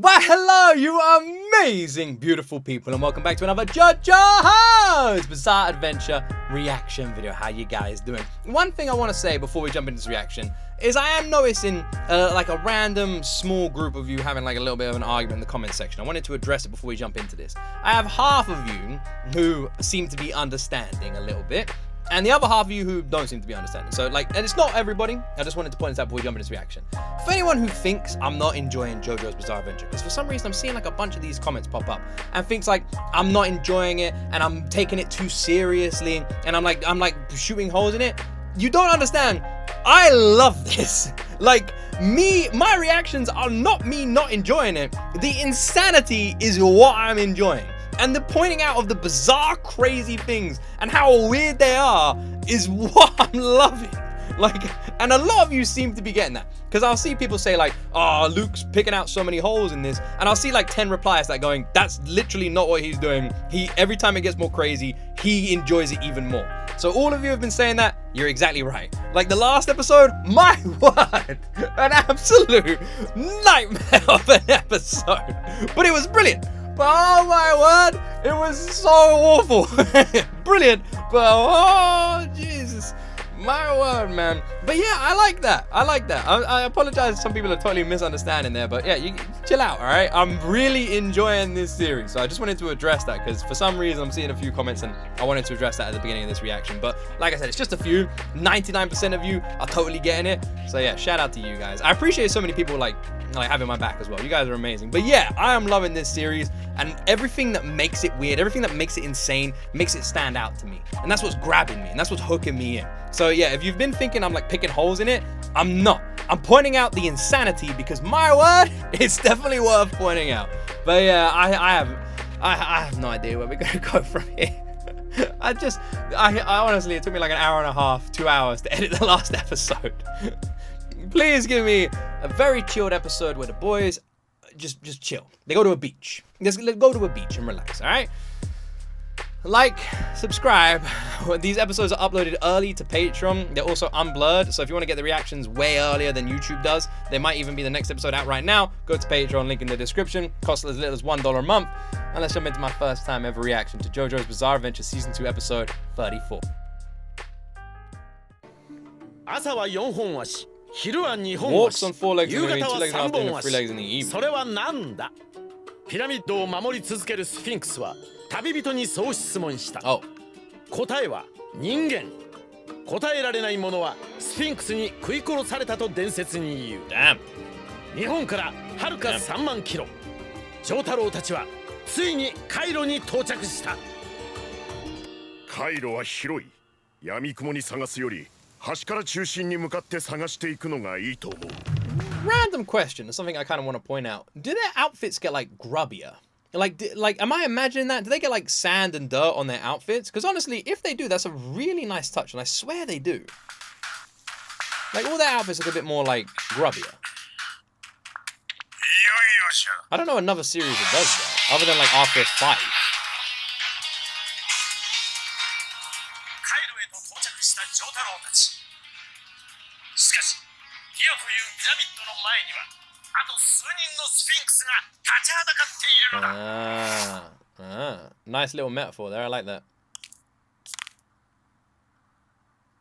Why, hello, you amazing, beautiful people, and welcome back to another JOJO'S Bizarre Adventure reaction video. How you guys doing? One thing I want to say before we jump into this reaction is I am noticing like a random small group of you having like a little bit of an argument in the comment section. I wanted to address it before we jump into this. I have half of you who seem to be understanding a little bit, and the other half of you who don't seem to be understanding. So like, and it's not everybody. I just wanted to point this out before we jump into this reaction. For anyone who thinks I'm not enjoying JoJo's Bizarre Adventure, because for some reason I'm seeing like a bunch of these comments pop up and thinks like I'm not enjoying it and I'm taking it too seriously and I'm like shooting holes in it. You don't understand. I love this. Like my reactions are not me not enjoying it. The insanity is what I'm enjoying. And the pointing out of the bizarre, crazy things and how weird they are is what I'm loving. Like, and a lot of you seem to be getting that. Because I'll see people say like, oh, Luke's picking out so many holes in this. And I'll see like 10 replies that going, that's literally not what he's doing. Every time it gets more crazy, he enjoys it even more. So all of you have been saying that, you're exactly right. Like the last episode, my word, an absolute nightmare of an episode. But it was brilliant. But oh my word, it was so awful. Brilliant, but oh Jesus, my word, man. But yeah, I like that. I apologize if some people are totally misunderstanding there, but yeah, you chill out, all right? I'm really enjoying this series, so I just wanted to address that because for some reason I'm seeing a few comments and I wanted to address that at the beginning of this reaction. But like I said, it's just a few. 99% of you are totally getting it. So yeah, shout out to you guys. I appreciate so many people like having my back as well. You guys are amazing. But yeah, I am loving this series and everything that makes it weird, everything that makes it insane, makes it stand out to me. And that's what's grabbing me and that's what's hooking me in. So yeah, if you've been thinking I'm like picking holes in it, I'm not. I'm pointing out the insanity because my word, it's definitely worth pointing out. But yeah, I have no idea where we're gonna go from here. I honestly, it took me like an hour and a half, 2 hours to edit the last episode. Please give me a very chilled episode where the boys just chill. They go to a beach. Let's go to a beach and relax, all right? Like, subscribe. These episodes are uploaded early to Patreon. They're also unblurred, so if you want to get the reactions way earlier than YouTube does, they might even be the next episode out right now. Go to Patreon, link in the description. Costs as little as $1 a month. And let's jump into my first time ever reaction to JoJo's Bizarre Adventure Season 2 Episode 34. 朝は4本足、昼は2本 Walks 足、 on 4 legs 夕 in the 方 morning, 2 legs in the は3 afternoon, 本 and 3 legs in the 足。 evening. それはなんだ？ピラミッドを守り続けるスフィンクスは旅人にそう質問した。Oh. 答えは人間。答えられないものはスフィンクスに食い殺されたと伝説に言う。Damn. 日本からはるか3万キロ。丈太郎たちはついにカイロに到着した。カイロは広い。闇雲に探すより端から中心に向かって探していくのがいいと思う。 Random question, something I kind of want to point out. Do their outfits get like grubbier? Like, am I imagining that? Do they get like sand and dirt on their outfits? Because honestly, if they do, that's a really nice touch, and I swear they do. Like, all their outfits look a bit more like grubbier. I don't know another series that does that, other than like after a fight. カイロへと到着した丈太郎たち。しかし、ギオというピラミッドの前には、あと数人のスフィンクスが立ちはだかっているのだ。Nice little metaphor there. I like that.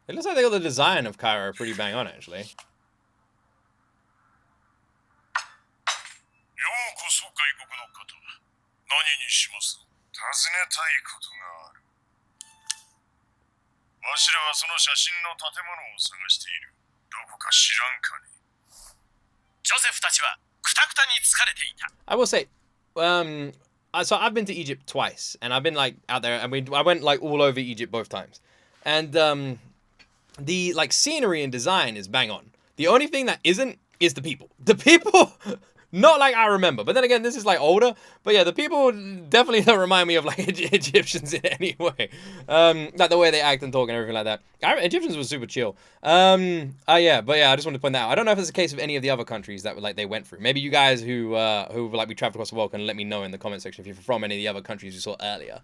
It looks like they got the design of Cairo pretty bang on, actually. ようこそ外国の方。何にします？尋ねたいことがある。わしらはその写真の建物を探している。どこか知らんかね。ジョセフたちはクタクタに疲れていた。 I will say, so I've been to Egypt twice, and I've been like out there, and I went like all over Egypt both times, and the like scenery and design is bang on. The only thing that isn't is the people. The people, not like I remember. But then again, this is like older. But yeah, the people definitely don't remind me of like Egyptians in any way. Like the way they act and talk and everything like that. Egyptians were super chill. Yeah, but yeah, I just wanted to point that out. I don't know if it's the case of any of the other countries that like they went through. Maybe you guys who like we traveled across the world can let me know in the comment section if you're from any of the other countries you saw earlier.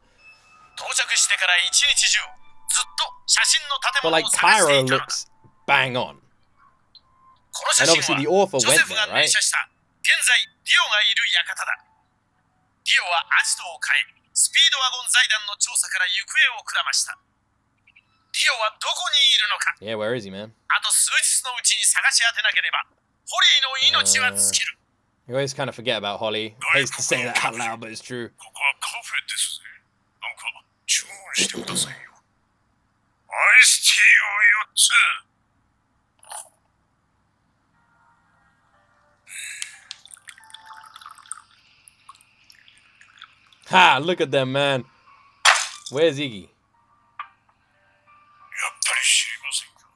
But like Cairo looks bang on. And obviously the author went there, right? ディオがいる館だ。ディオはアジトを変え、スピードワゴン財団の調査から行方をくらました。ディオはどこにいるのか。 Yeah, where is he, man? あと数日のうちに探し当てなければ、ホリーの命は尽きる。You always kind of forget about Holly. Hates to say that out loud, but it's true. ここはカフェですぜ。なんか注文してくださいよ。アイスティーを4つ。Ha! Look at them, man. Where's Iggy? やっぱり知りませんか。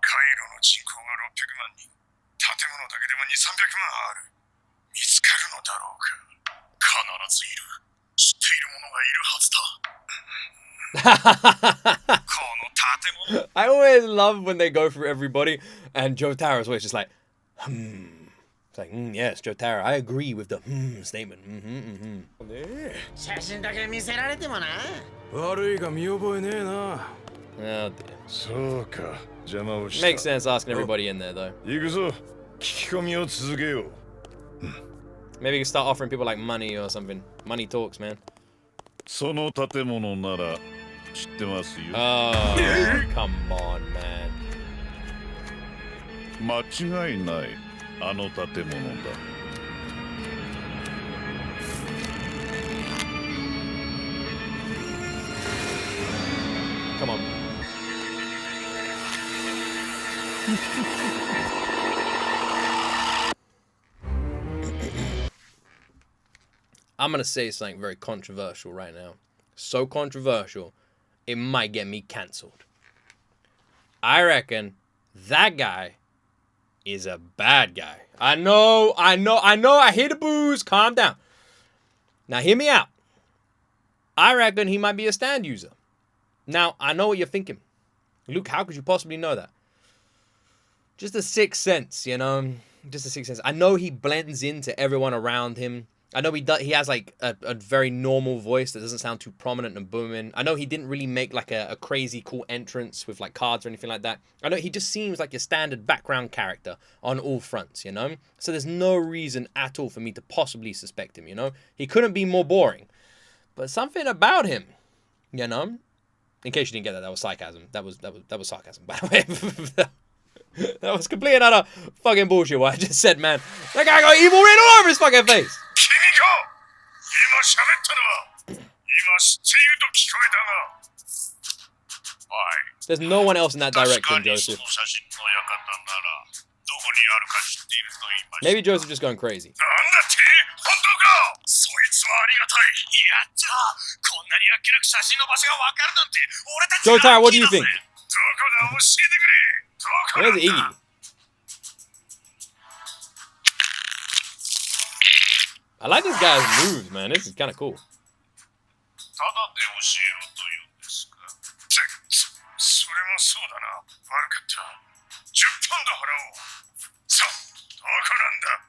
カイロの人口が600万人。建物だけでも2、300万ある。見つかるのだろうか。必ずいる。知っている者がいるはずだ。この建物。I always love when they go through everybody, and Joe Tara's always just like, It's like, yes, Joe Tara, I agree with the statement. 写真だけ見せられてもな。悪いが見覚えねえな。 Oh, dear. そうか邪魔をした Makes sense asking everybody in there, though. 行くぞ聞き込みを続けよう Maybe you can start offering people like money or something. Money talks, man. その建物なら知ってますよ。 Oh, come on, man. 間違いないあの建物だ。 Come on. I'm gonna say something very controversial right now. So controversial, it might get me cancelled. I reckon that guy is a bad guy. I know. I hear the boos. Calm down. Now hear me out. I reckon he might be a stand user. Now, I know what you're thinking. Luke, how could you possibly know that? Just a sixth sense, you know? Just a sixth sense. I know he blends into everyone around him. I know he has like a very normal voice that doesn't sound too prominent and booming. I know he didn't really make like a crazy cool entrance with like cards or anything like that. I know he just seems like your standard background character on all fronts, you know? So there's no reason at all for me to possibly suspect him, you know? He couldn't be more boring. But something about him, you know? In case you didn't get that, that was sarcasm. That was sarcasm, by the way. That was complete and utter fucking bullshit what I just said, man. That guy got evil written all over his fucking face. 君か。今喋ったのは今知っていると聞こえたが。はい。 There's no one else in that 確 direction, かにそ Joseph. の写真の館ならどこにあるか知っていると言いました。 Maybe Joseph just going crazy. なんだって本当か。そいつはありがたい。やった。こんなにあっけなく写真の場所がわかるなんて俺たち Joe Tara, what do you ラッキー think? だぜ。どこだ教えてくれ。どこなん Where's だ。 Iggy? I like this guy's moves, man. This is kind of cool. ただで教えろというんですか。それもそうだな。悪かった。10ポンド払おう。さあ、どこなんだ。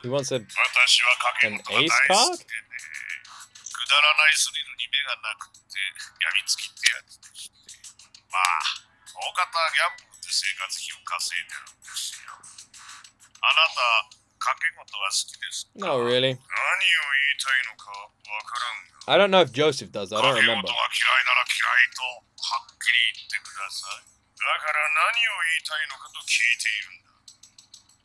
He wants a 私は賭け an 事が ace 大 card? 好きでね。くだらないスリルに目がなくてやみつきってやつでして。まあ、大方ギャンブルで生活費を稼いでるんですよ。あなた、賭け事は好きですか？ No, really. 何を言いたいのかわからんが。 I don't know if Joseph does. I don't 賭け remember. 事が嫌いなら嫌いとはっきり言ってください。だから何を言いたいのかと聞いているんだ。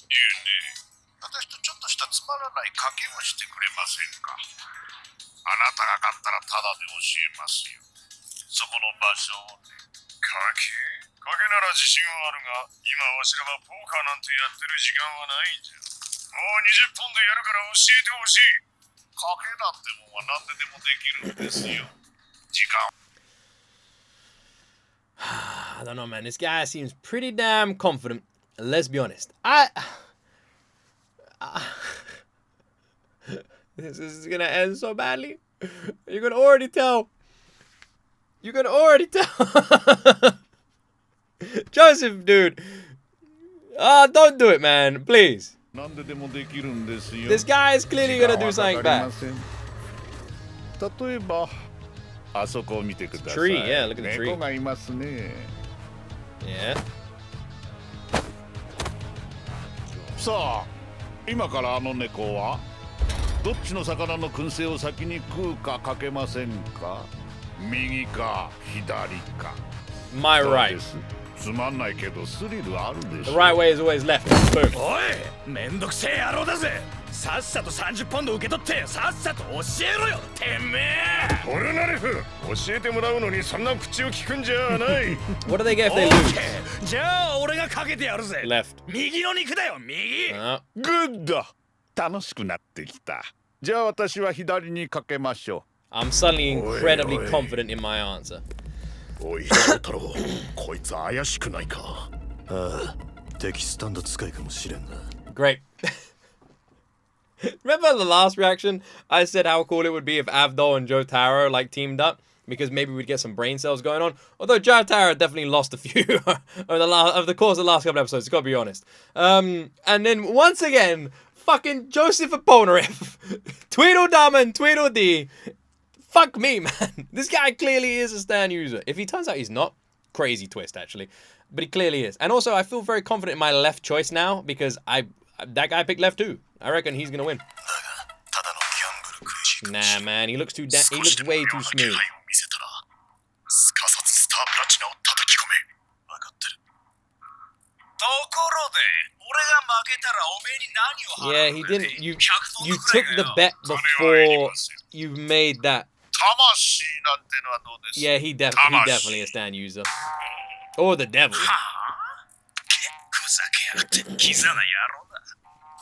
いえね、私とちょっとしたつまらない賭けをしてくれませんか。あなたが勝ったらタダで教えますよ。そこの場所をね。賭け？賭けなら自信はあるが、今わしらはポーカーなんてやってる時間はないんじゃ。もう20本でやるから教えてほしい。賭けなんてもんは何ででもできるんですよ。時間。 I don't know, man. This guy seems pretty damn confident. Let's be honest. This is gonna end so badly. You can already tell. You can already tell. Joseph, dude. Don't do it, man. Please. 何ででもできるんですよ。 This guy is clearly gonna do something 時間はかかり bad. ません。例えばあそこを見てください。 Tree, yeah, look at the tree. 猫がいますね。 Yeah. さあ今からあの猫はどっちの魚の燻製を先に食うかかけませんか？右か左か。 My そう right. です。つまんないけどスリルあるでし The ょ。 right way is always left. Boom. おい、めんどくせえ野郎だぜ。さっさと30ポンド受け取ってさっさと教えろよ、てめえ。ポルナレフ、教えてもらうのにそんな口を聞くんじゃない。 What do they get if オ they ッ lose? ケー、じゃあ俺がかけてやるぜ。 Left. 右の肉だよ、右。 グッド。楽しくなってきた。じゃあ私は左にかけましょ I'm suddenly incredibly Oi, oi. confident in my answer. おい、翔太郎、こいつ怪しくないか。ああ、敵スタンド使いかもしれんな。 Great. Remember the last reaction? I said how cool it would be if Avdol and Jotaro like teamed up because maybe we'd get some brain cells going on. Although Jotaro definitely lost a few over the course of the last couple episodes. Gotta be honest. And then once again, fucking Joseph Aponareff, Tweedledum and Tweedledee. Fuck me, man. This guy clearly is a Stan user. If he turns out he's not, crazy twist actually, but he clearly is. And also, I feel very confident in my left choice now because that guy picked left too. I reckon he's gonna win. Nah, man, he looks he looks way too smooth. すかさずスタープラチナを叩き込め。分かってる。ところで、俺が負けたらおめえに何を Yeah, 払 he うくれ didn't. て You 100ポンド you くらい took が the よ。 bet それはいり before ません。 you made that. 魂なんてのはどうです？ Yeah, he definitely a Stan user. Or the devil. はあ？ふざけやがってキザな野郎だ。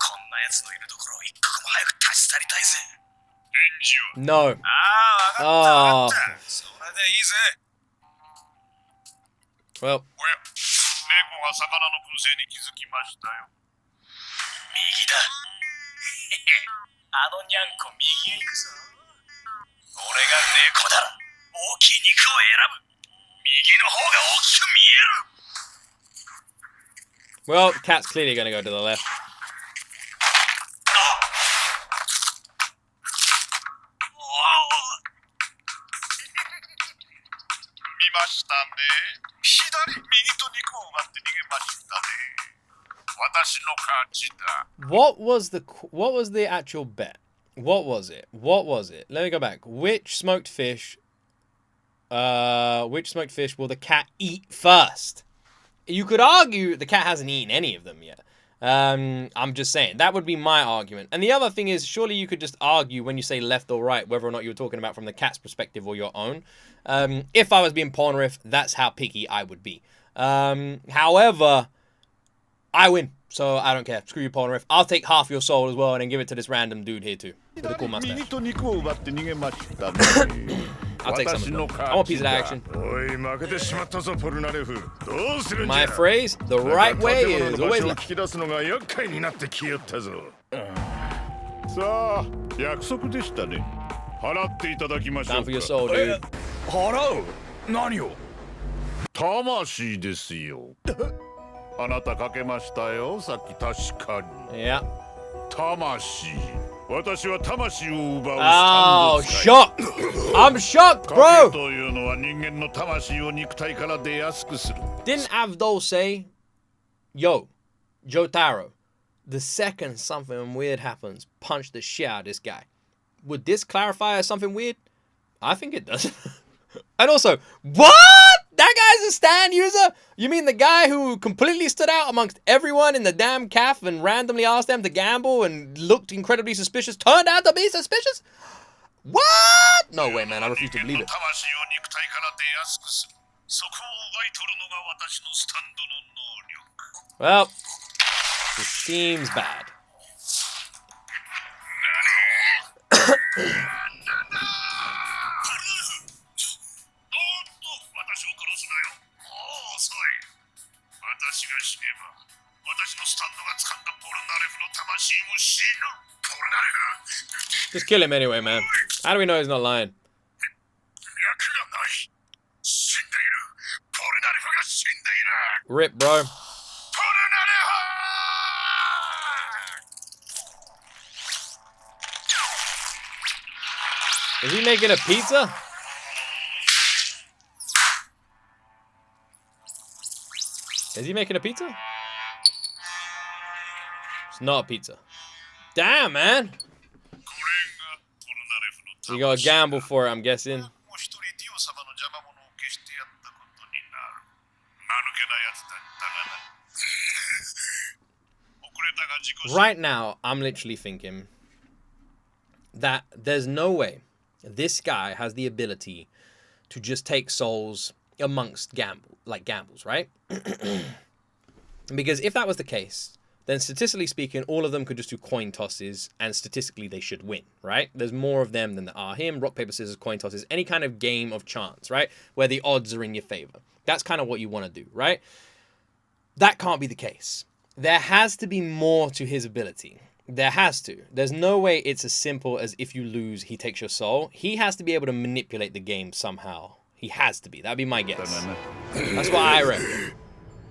こんな奴のいるところを一刻も早く立ち去りたいぜ。返事を。 No. ああ、わかったわか Oh. った。それでいいぜ。 Well, う。おや、猫が魚の燻製に気づきましたよ。右だ。あのニャンコ右へ行くぞ。俺が猫だ。大きい肉を選ぶ。右の方が大きく見える。 well, cat's clearly gonna go to the left. 見ましたね。左、右と肉を奪って逃げましたね。私の勝ちだ。 What was the actual bet? What was it? What was it? Let me go back. Which smoked fish will the cat eat first? You could argue the cat hasn't eaten any of them yet. I'm just saying. That would be my argument. And the other thing is, surely you could just argue when you say left or right, whether or not you're talking about from the cat's perspective or your own. If I was being Porneriff, that's how picky I would be. However, I win. So I don't care. Screw you, Porneriff. I'll take half your soul as well and then give it to this random dude here too. With a cool 右 mustache. と肉を奪って逃げましたね。 I'll take some of them. I want a piece of that action. おい、負けてしまったぞ、ポルナレフ。どうするんじゃ。 My phrase, the right way 建物 is の場 always 所を left. 聞き出すのが厄介になってきよったぞ。さあ、約束でしたね。払っていただきましょ Down う for your か。 soul, dude. 払う？何を？魂ですよ。あなたかけましたよ、さっき確かに。 Yeah. 魂。私は魂を奪う Oh, スタンド使い。 shocked. I'm shocked, 賭 bro. けというのは人間の魂を肉体から出やすくする。 Didn't Avdol say, yo, Jotaro, the second something weird happens, punch the shit out of this guy? Would this clarify as something weird? I think it does. And also, what? That guy's a Stan user? You mean the guy who completely stood out amongst everyone in the damn calf and randomly asked them to gamble and looked incredibly suspicious, turned out to be suspicious? What? No way, man. I refuse to believe it. 魂を肉体から出やすくする。そこを奪い取るのが私のスタンドの能力。 Well, it seems bad. 私を殺すなよ。もう遅い。私が死ねば、私のスタンドが掴んだポルナレフの魂も死ぬ。ポルナレフ。 Just kill him anyway, man. How do we know he's not lying? 脈がない。死んでいる。ポルナレフが死んでいる。 Rip, bro. ポルナレフ。 Well, Is he making a pizza? Is he making a pizza? It's not a pizza. Damn, man. You gotta gamble for it, I'm guessing. Right now, I'm literally thinking that there's no way this guy has the ability to just take souls amongst gambles, right? Because if that was the case, then statistically speaking, all of them could just do coin tosses, and statistically they should win, right? There's more of them than there are him. Rock, paper, scissors, coin tosses, any kind of game of chance, right? Where the odds are in your favor. That's kind of what you want to do, right? That can't be the case. There has to be more to his ability. There has to. There's no way it's as simple as if you lose, he takes your soul. He has to be able to manipulate the game somehow. He has to be. That'd be my guess. That's what I reckon.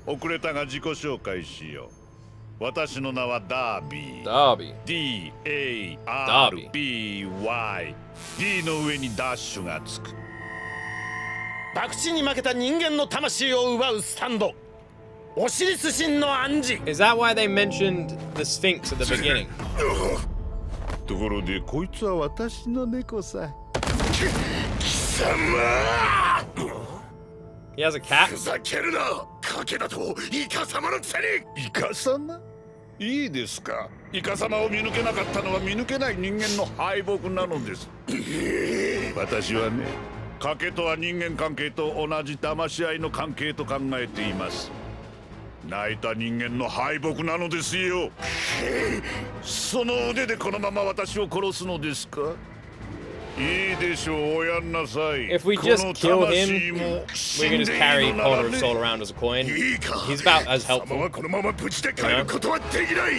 遅れたが自己紹介しよう。私の名はダービー。ダービー。D-A-R-B-Y。D の上にダッシュがつく。博打に負けた人間の魂を奪うスタンド。オシリス神の暗示。 Is that why they mentioned the Sphinx at the beginning? ところでこいつは私の猫さ。貴様 He has a cat? ふざけるな賭けだとイカ様のくせにイカ様いいですかイカ様を見抜けなかったのは見抜けない人間の敗北なのです私はね賭けとは人間関係と同じ騙し合いの関係と考えています泣いた人間の敗北なのですよその腕でこのまま私を殺すのですかいいでしょうおやんなさい If we just kill him, we can just carry Polnareff's soul around as a coin. He's about as helpful. このまま無事で帰ることはできない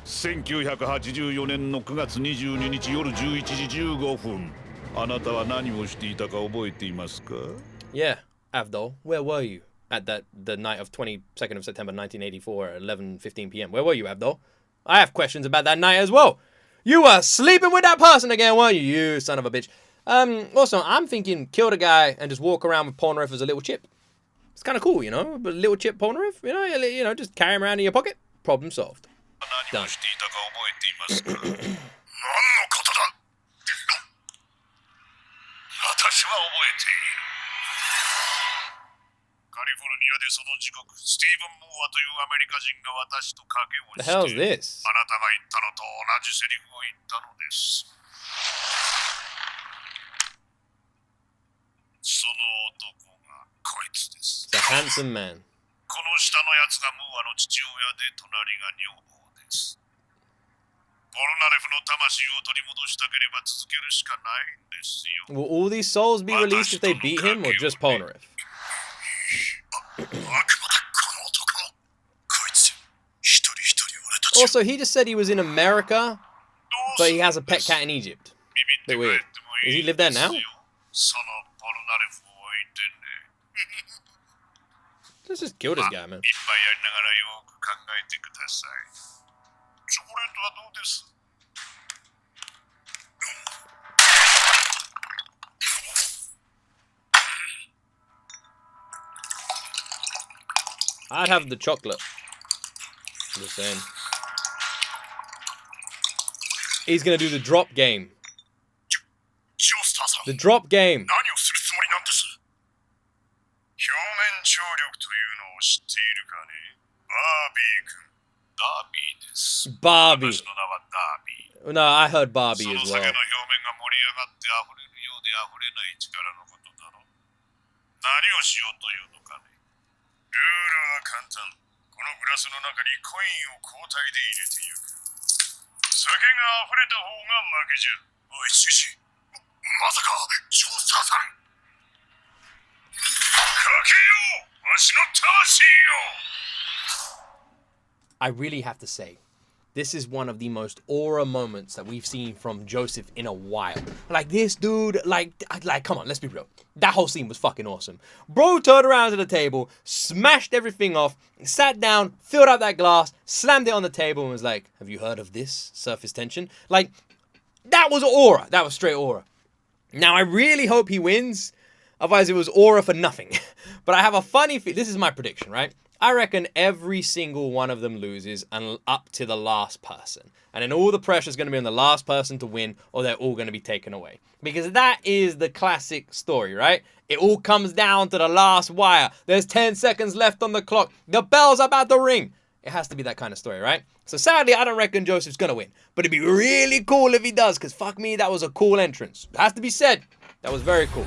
1984年の9月22日夜11時15分あなたは何をしていたか覚えていますか Yeah, Avdol, where were you at the night of 22nd of September 1984 at 11:15 p.m.? Where were you, Avdol? I have questions about that night as well. You were sleeping with that person again, weren't you? You son of a bitch. Also, I'm thinking kill the guy and just walk around with Polnareff as a little chip. It's kind of cool, you know? But little chip Polnareff, you know, just carry him around in your pocket. Problem solved. Done. 何のことだ私は覚えているカリフォルニアでその時刻スティーブン・モーアというアメリカ人が私と賭けを The hell's して this? あなたが言ったのと同じセリフを言ったのですその男がこいつです It's a handsome man. この下のやつがムーアの父親で隣が女房ですポルナレフの魂を取り戻したければ続けるしかないんですよ Will all these souls be released if they beat him or just Polnareff? 悪魔だこの男こいつ一人一人俺たち Also, he just said he was in America, but he has a pet cat in Egypt. ビビ Bit って帰 weird. ってもい Does い he live there now? そのポルナレフを置いてね Let's just kill this guy, man. いっぱいやりながらよく考えてくださいチョコレートはどうです I'd have the chocolate. Just saying. He's gonna do the drop game. ジオスターさん The drop game. 何をするつもりなんです表面張力というのを知っているかねバービー君ダービーです Barbie. 私の名はダービー No, I heard Barbie その as 酒 well. の表面が盛り上がって溢れるようで溢れない力のことだろう何をしようというのかねルールは簡単このグラスの中にコインを交代で入れていく酒が溢れた方が負けじゃおいシシまさかジョースターさんかけようわしの魂よ I really have to say, this is one of the most aura moments that we've seen from Joseph in a while. Like, this dude, like, come on, let's be real. That whole scene was fucking awesome. Bro turned around to the table, smashed everything off, sat down, filled up that glass, slammed it on the table, and was like, have you heard of this? Surface tension. Like, that was aura. That was straight aura. Now, I really hope he wins. Otherwise, it was aura for nothing. But I have a funny feeling. This is my prediction, right? I reckon every single one of them loses and up to the last person. And then all the pressure is going to be on the last person to win, or they're all going to be taken away. Because that is the classic story, right? It all comes down to the last wire. There's 10 seconds left on the clock. The bell's about to ring. It has to be that kind of story, right? So sadly, I don't reckon Joseph's going to win. But it'd be really cool if he does, because fuck me, that was a cool entrance. It has to be said. That was very cool.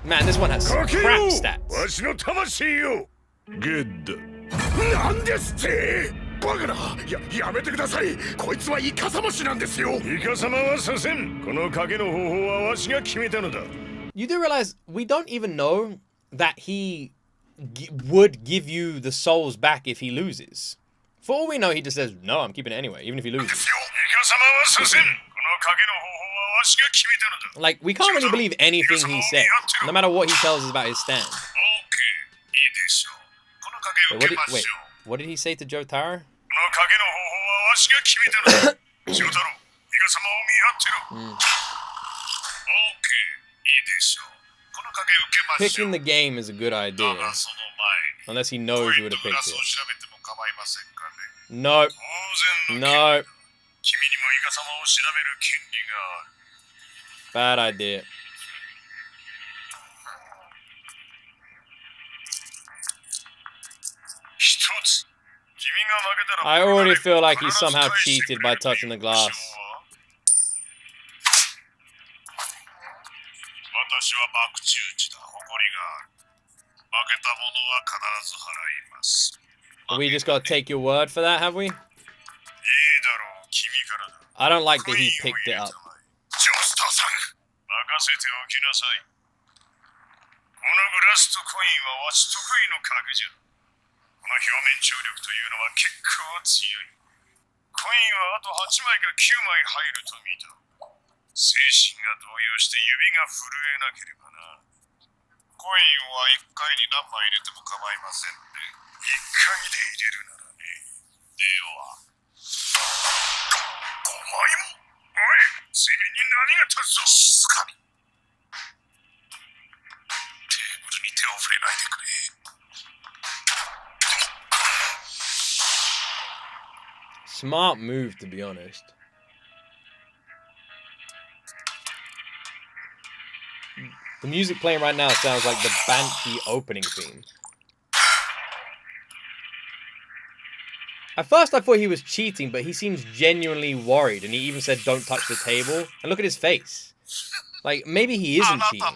Man, this one has some crap stats. わしの魂よ。Good. なんですって。バカな。やめてください。こいつはイカサマ師なんですよ。イカ様はさせん。この賭けの方法はわしが決めたのだ。You do realize we don't even know that he would give you the souls back if he loses. For all we know, he just says, no, I'm keeping it anyway, even if he loses. Like, we can't really believe anything he said, no matter what he tells us about his stand. Wait, what did he say to Jotaro? Picking the game is a good idea. Unless he knows you would have picked it. Nope. Nope. Bad idea. I already feel like he somehow cheated by touching the glass. We just gotta take your word for that, have we? I don't like that he picked it up. Smart move, to be honest. The music playing right now sounds like the Banshee opening theme. At first I thought he was cheating, but he seems genuinely worried, and he even said don't touch the table. And look at his face. Like, maybe he isn't cheating.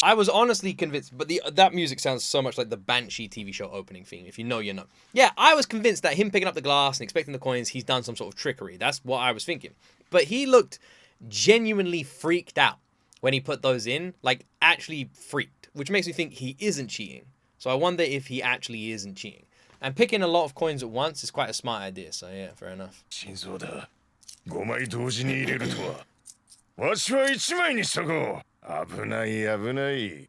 I was honestly convinced, but that music sounds so much like the Banshee TV show opening theme. If you know, you know. Yeah, I was convinced that him picking up the glass and expecting the coins, he's done some sort of trickery. That's what I was thinking. But he looked genuinely freaked out when he put those in. Like, actually freaked. Which makes me think he isn't cheating. So I wonder if he actually isn't cheating. And picking a lot of coins at once is quite a smart idea. So yeah, fair enough. 5枚同時に入れるとは。わしは1枚にしとこう。危ない危ない。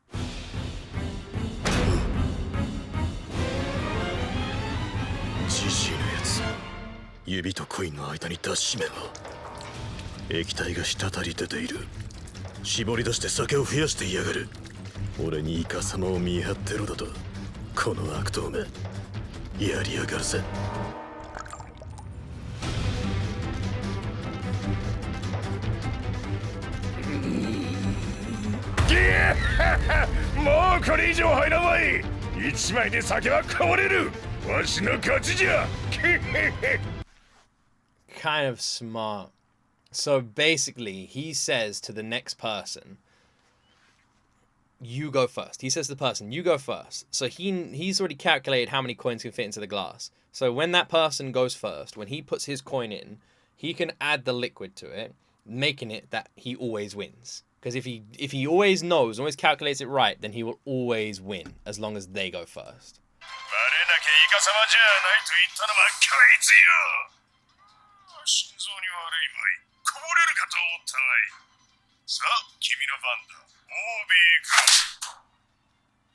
ジジイのやつ。指とコインの間に脱脂麺は。液体が滴り出ている。絞り出して酒を増やしていやがる。俺にイカ様を見張ってろだと。この悪党め。やりやがるぜ。もうこれ以上入らない。1枚で酒はこぼれる。わしの勝ちじゃ。Kind of smart. So basically, he says to the next person, you go first. He says to the person, you go first. So he's already calculated how many coins can fit into the glass. So when that person goes first, when he puts his coin in, he can add the liquid to it, making it that he always wins. Because if he always knows, always calculates it right, then he will always win, as long as they go first.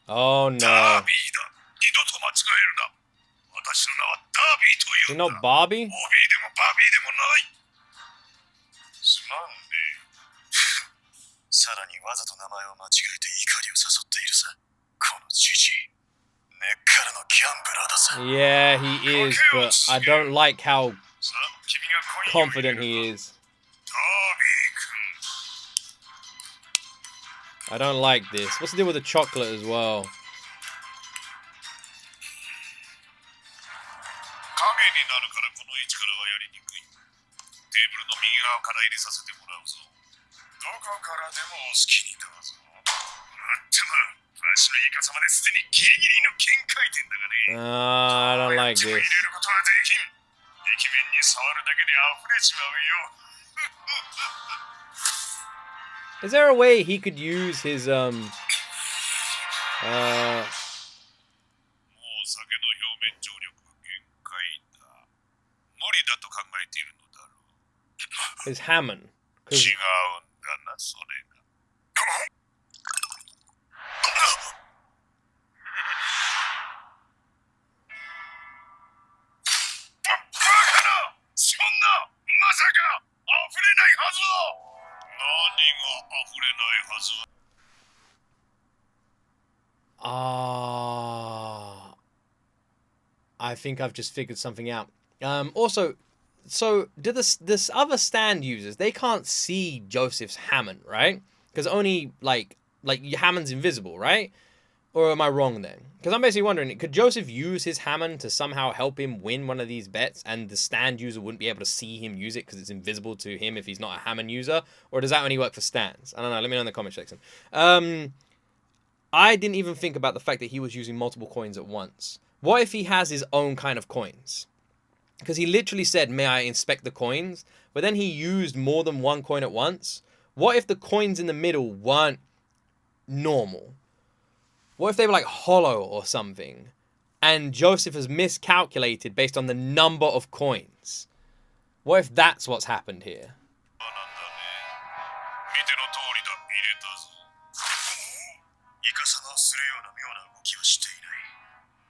Oh no. You know Bobby? さらにわざと名前を間違えて怒りを誘っているさ。このじじい。根っからのギャンブラーださ。 Yeah, he is, but I don't like how さあ、君がコインを入れ confident る he is. ダービー君。 I don't like this. What's the deal with the chocolate as well? 影になるからこの位置からはやりにくい。テーブルの右側から入れさせてもらうぞ。どこからでもお好きにどうぞ。まったま、わしのイカサマですでにギリギリの限界点だがね。 I don't like 入 this. れることはできん。壁面に触るだけで溢れちまうよ。 Is there a way he could use his もう酒の表面張力は限界だ。無理だと考えているのだろう。 his Hammond? 'Cause 違うんだな、それが。バカな！そんな、まさか、溢れないはずだ！何が溢れないはずだ？ I think I've just figured something out. Also, so do this other stand users, they can't see Joseph's Hammond, right? Because only like Hammond's invisible, right? Or am I wrong then? Because I'm basically wondering, could Joseph use his Hammond to somehow help him win one of these bets, and the stand user wouldn't be able to see him use it because it's invisible to him if he's not a Hammond user? Or does that only work for stands? I don't know. Let me know in the comment section. I didn't even think about the fact that he was using multiple coins at once. What if he has his own kind of coins? Because he literally said, may I inspect the coins? But then he used more than one coin at once. What if the coins in the middle weren't normal? What if they were like hollow or something? And Joseph has miscalculated based on the number of coins. What if that's what's happened here? 見ての通りだ、入れたぞ。イカサマをするような妙な動きはしていない。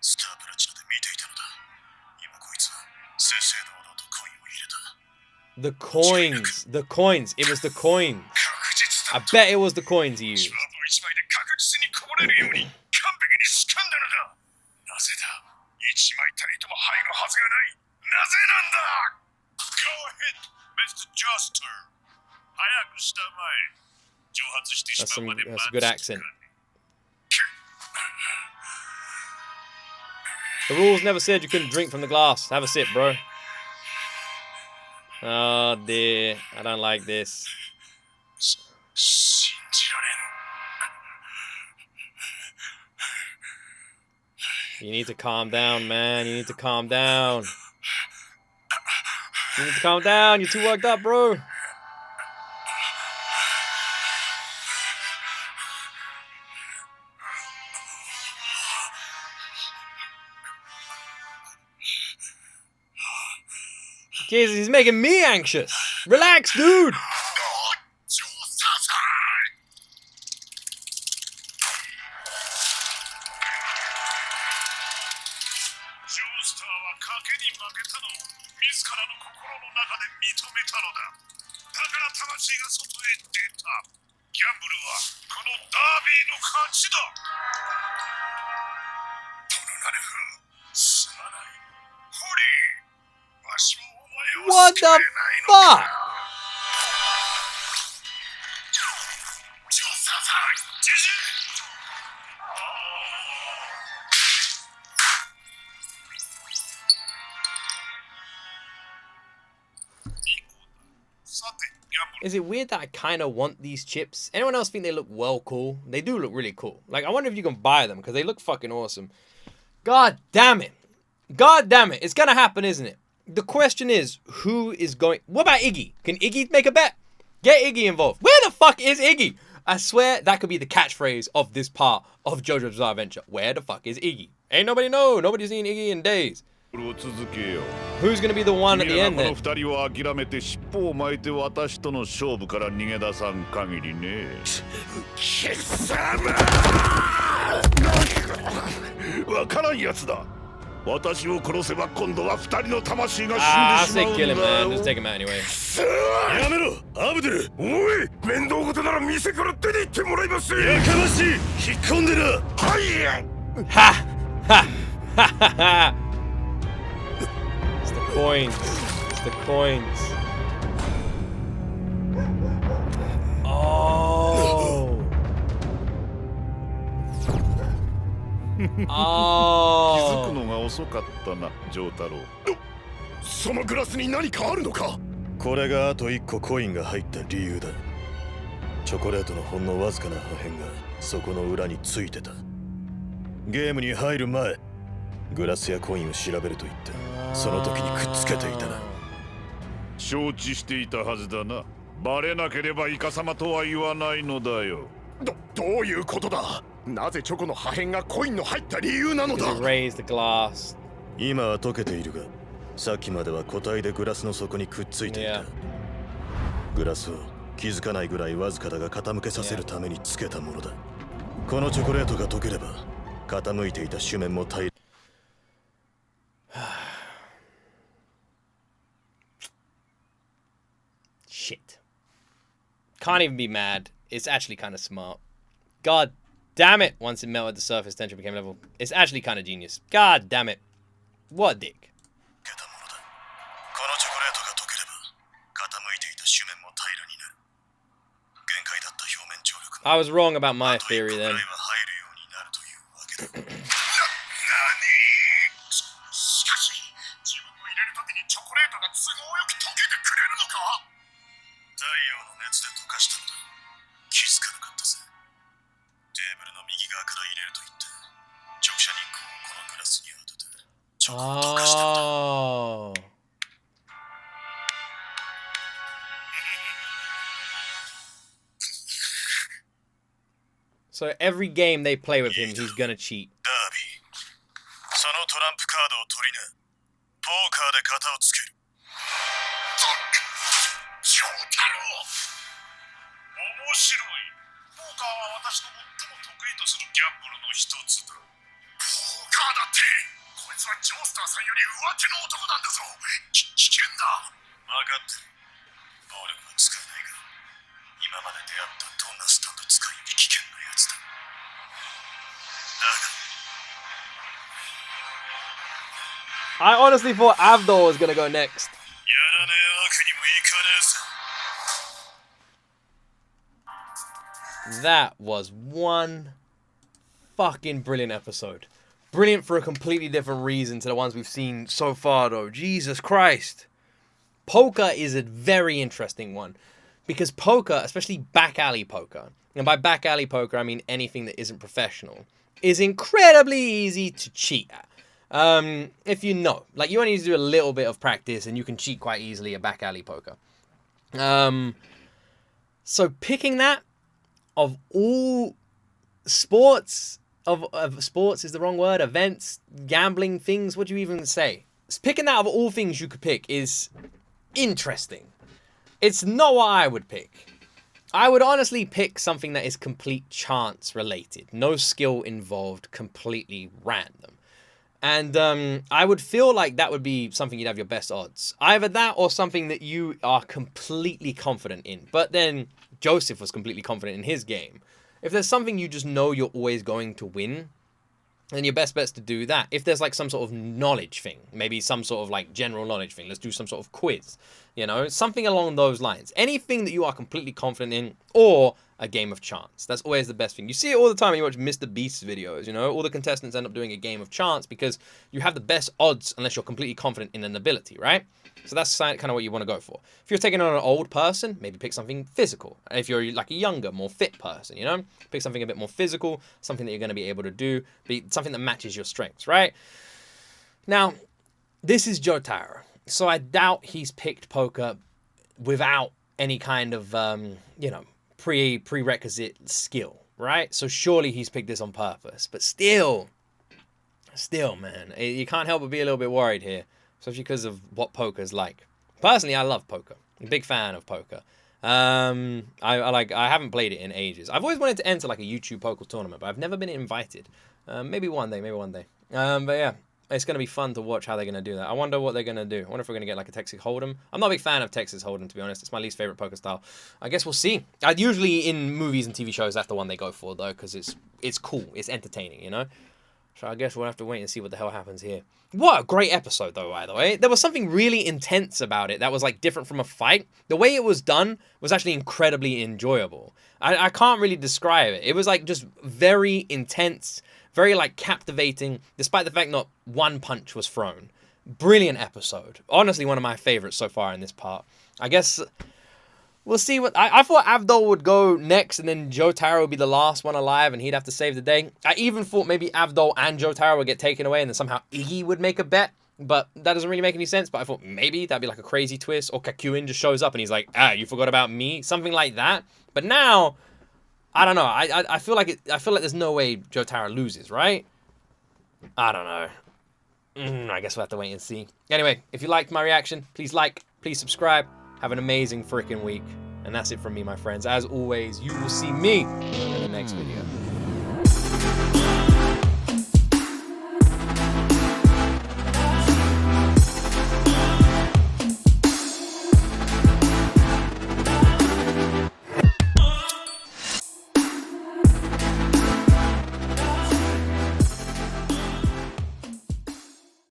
スタープラチナで見ていたのだ。今こいつは正々堂々とコインを入れた。 The coins. The coins. It was the coins. 確実 I だ。 bet it was the coins he used. カード1枚で確実にこぼれるように完璧に仕組んだのだ。なぜだ。1枚たりとも入るはずがない。なぜなんだ。 Go ahead, Mr. Juster. 早くしたまえ。蒸発してしまうまで待 That's a つ good し accent. かね。 The rules never said you couldn't drink from the glass. Have a sip, bro. Oh dear. I don't like this. 信じられん。 You need to calm down, man. You need to calm down. You need to calm down. You're too worked up, bro. Jesus, he's making me anxious. Relax, dude. 調査さジョースターは賭けに負けたのを自らの心の中で認めたのだ。だから魂が外へ出た。ギャンブルはこのダービーの勝ちだ。ポルナレフ、すまない。ホリー、わしもお前を What 救え the ないのか。 fuck? 調査さジジイ。 さて、ギャンブル Is it weird that I kind of want these chips? Anyone else think they look well cool? They do look really cool. Like, I wonder if you can buy them because they look fucking awesome. God damn it. God damn it. It's gonna happen, isn't it? The question is, who is going... What about Iggy? Can Iggy make a bet? Get Iggy involved. Where the fuck is Iggy? I swear that could be the catchphrase of this part of JoJo's Bizarre Adventure. Where the fuck is Iggy? Ain't nobody know. Nobody's seen Iggy in days. を続けよう。 Who's gonna be the one at 君 the ら end この then? 二人を諦めて尻尾を巻いて私との勝負から逃げ出さん限りね。貴様！わからんやつだ。私を殺せば今度は二人の魂が死ん Ah, I でし say まうん kill him, だ man. よ。 Just take him out anyway. やめろ、アブドゥル。おい、面倒事なら店から出て行ってもらいます。やかましい。引っ込んでな。はい。Ha! Ha! Ha! Ha! Ha! It's the coins. It's the coins. Oh. 気づく Oh. のが遅かったな、丈太郎。そのグラスに何かあるのか。これがあと1個コインが入った理由だ。チョコレートのほんのわずかな破片がそこの裏についてた。ゲームに入る前、グラスやコインを調べると言ってその時にくっつけていたな。承知していたはずだな。バレなければイカ様とは言わないのだよ。どういうことだ。なぜチョコの破片がコインの入った理由なのだ。 He raised the glass. 今は溶けているが、さっきまでは固体でグラスの底にくっついていた。 Yeah. グラスを気づかないぐらいわずかだが傾けさせるためにつけたものだ。このチョコレートが溶ければ傾いていた主面も平ら。Shit. Can't even be mad. It's actually kind of smart. God damn it. Once it melted, the surface tension became level. It's actually kind of genius. God damn it. What a dick. このチョコレートが溶ければ傾いていた主面も平らになる。限界だった表面張力も I was wrong about my theory あと一個ぐら then. いは入るようになるというわけだ。しかし自分を入れるときにチョコレートが都合よく溶けてくれるのか。太陽の熱で溶かしたのだ。気づかなかったぜ。テーブルの右側から入れると言って直射日光をこのグラスに当ててチョコを溶かしたのだ。 Oh. So every game they play with him, he's gonna cheat. ダービー、そのトランプカードを取りな。ポーカーで型をつける。丈太郎。面白い。ポーカーは私の最も得意とするギャンブルの一つだ。ポーカーだって。こいつはジョースターさんより上手の男なんだぞ。危険だ。分かってる。暴力は使えないが、今まで出会ったどんなスタンド使いより危険なやつだ。だが I honestly thought Avdol was gonna go next. やらねえわけにもいかねえさ。 That was one fucking brilliant episode. Brilliant for a completely different reason to the ones we've seen so far, though. Jesus Christ. Poker is a very interesting one. Because poker, especially back alley poker, and by back alley poker I mean anything that isn't professional, is incredibly easy to cheat at. If you know. Like, you only need to do a little bit of practice and you can cheat quite easily at back alley poker. So picking that, of all sports, of sports is the wrong word, events, gambling, things, what do you even say? Picking that of all things you could pick is interesting. It's not what I would pick. I would honestly pick something that is complete chance related. No skill involved, completely random. And I would feel like that would be something you'd have your best odds. Either that or something that you are completely confident in. But then Joseph was completely confident in his game. If there's something you just know you're always going to win, then your best bet's to do that. If there's like some sort of knowledge thing, maybe some sort of like general knowledge thing, let's do some sort of quiz, you know, something along those lines. Anything that you are completely confident in, or a game of chance. That's always the best thing. You see it all the time when you watch Mr. Beast's videos, you know, all the contestants end up doing a game of chance because you have the best odds unless you're completely confident in an ability, right? So that's kind of what you want to go for. If you're taking on an old person, maybe pick something physical. If you're like a younger, more fit person, you know, pick something a bit more physical, something that you're going to be able to do, be something that matches your strengths, right? Now, this is Jotaro, so I doubt he's picked poker without any kind of, you know, prerequisite skill, right? So surely he's picked this on purpose. But still, man, you can't help but be a little bit worried here, especially because of what poker's like. Personally, I love poker. I'm a big fan of poker. I haven't played it in ages. I've always wanted to enter like a YouTube poker tournament, but I've never been invited. Maybe one day. But yeah, It's going to be fun to watch how they're going to do that. I wonder what they're going to do. I wonder if we're going to get like a Texas Hold'em. I'm not a big fan of Texas Hold'em, to be honest. It's my least favorite poker style. I guess we'll see. Usually in movies and TV shows, that's the one they go for, though, because it's cool. It's entertaining, you know? So I guess we'll have to wait and see what the hell happens here. What a great episode, though, by the way. There was something really intense about it that was, like, different from a fight. The way it was done was actually incredibly enjoyable. I can't really describe it. It was, like, just very intense, very, like, captivating, despite the fact not one punch was thrown. Brilliant episode. Honestly, one of my favorites so far in this part. I guess we'll see what... I thought Avdol would go next, and then Jotaro would be the last one alive, and he'd have to save the day. I even thought maybe Avdol and Jotaro would get taken away, and then somehow Iggy would make a bet. But that doesn't really make any sense. But I thought maybe that'd be like a crazy twist. Or Kakyoin just shows up, and he's like, you forgot about me? Something like that. But now... I don't know. I feel like there's no way Jotaro loses, right? I don't know. I guess we'll have to wait and see. Anyway, if you liked my reaction, please like, please subscribe. Have an amazing freaking week. And that's it from me, my friends. As always, you will see me in the next video.